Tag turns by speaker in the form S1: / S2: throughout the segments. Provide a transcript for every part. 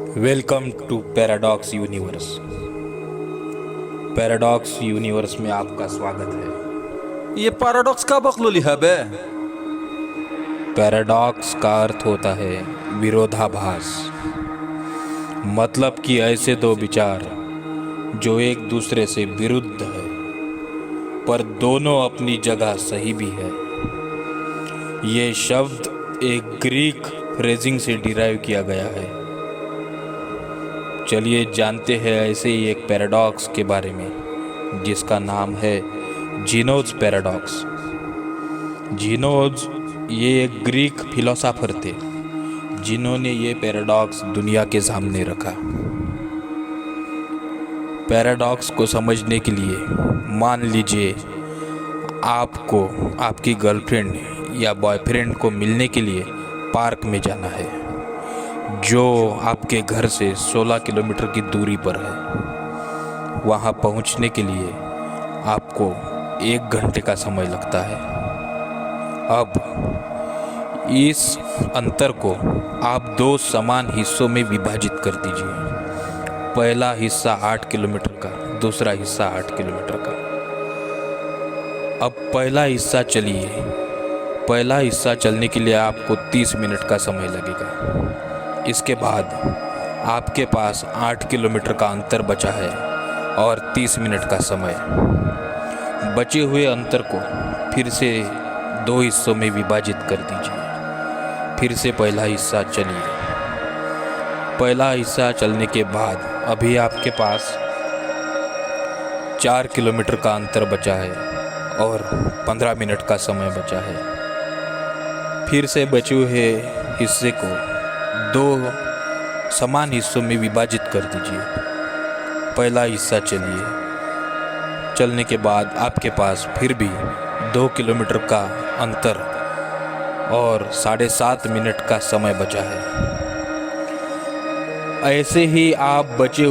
S1: Welcome to paradox universe. Paradox universe में आपका स्वागत है।
S2: ये पैराडॉक्स का बकलोली है बे।
S1: पैराडॉक्स का अर्थ होता है विरोधाभास, मतलब कि ऐसे दो विचार जो एक दूसरे से विरुद्ध है पर दोनों अपनी जगह सही भी है। ये शब्द एक ग्रीक फ्रेजिंग से डिराइव किया गया है। चलिए जानते हैं ऐसे ही एक पैराडॉक्स के बारे में जिसका नाम है जीनोस पैराडॉक्स। जीनोस ये एक ग्रीक फिलोसोफर थे जिन्होंने ये पैराडॉक्स दुनिया के सामने रखा। पैराडॉक्स को समझने के लिए मान लीजिए आपको आपकी गर्लफ्रेंड या बॉयफ्रेंड को मिलने के लिए पार्क में जाना है जो आपके घर से 16 किलोमीटर की दूरी पर है। वहाँ पहुँचने के लिए आपको 1 घंटे का समय लगता है। अब इस अंतर को आप 2 समान हिस्सों में विभाजित कर दीजिए। पहला हिस्सा 8 किलोमीटर का, दूसरा हिस्सा 8 किलोमीटर का। अब पहला हिस्सा चलने के लिए आपको 30 मिनट का समय लगेगा। इसके बाद आपके पास 8 किलोमीटर का अंतर बचा है और 30 मिनट का समय। बचे हुए अंतर को फिर से 2 हिस्सों में विभाजित कर दीजिए। फिर से पहला हिस्सा चलिए। पहला हिस्सा चलने के बाद अभी आपके पास 4 किलोमीटर का अंतर बचा है और 15 मिनट का समय बचा है। फिर से बचे हुए हिस्से को 2 समान हिस्सों में विभाजित कर दीजिए। पहला हिस्सा चलने के बाद आपके पास फिर भी 2 किलोमीटर का अंतर और 7.5 मिनट का समय बचा है। ऐसे ही आप बचे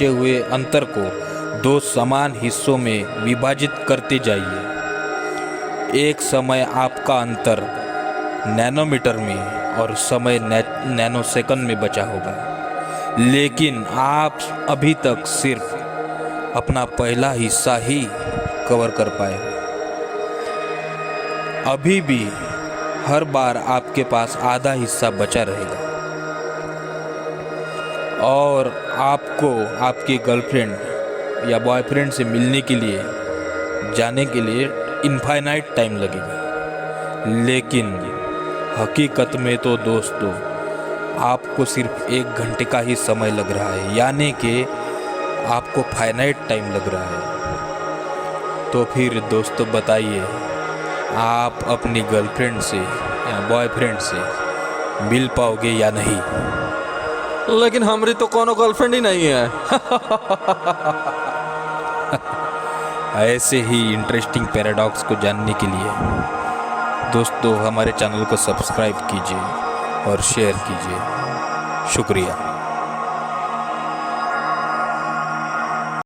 S1: हुए अंतर को 2 समान हिस्सों में विभाजित करते जाइए। एक समय आपका अंतर नैनोमीटर में और समय नैनो सेकंड में बचा होगा, लेकिन आप अभी तक सिर्फ अपना पहला हिस्सा ही कवर कर पाए हो। अभी भी हर बार आपके पास आधा हिस्सा बचा रहेगा और आपको आपकी गर्लफ्रेंड या बॉयफ्रेंड से मिलने के लिए जाने के लिए इनफाइनाइट टाइम लगेगा। लेकिन हकीकत में तो दोस्तों आपको सिर्फ 1 घंटे का ही समय लग रहा है, यानी कि आपको फाइनाइट टाइम लग रहा है। तो फिर दोस्तों बताइए, आप अपनी गर्लफ्रेंड से या बॉयफ्रेंड से मिल पाओगे या नहीं?
S2: लेकिन हमारी तो कोनो गर्लफ्रेंड ही नहीं है।
S1: ऐसे ही इंटरेस्टिंग पैराडॉक्स को जानने के लिए दोस्तों हमारे चैनल को सब्सक्राइब कीजिए और शेयर कीजिए। शुक्रिया।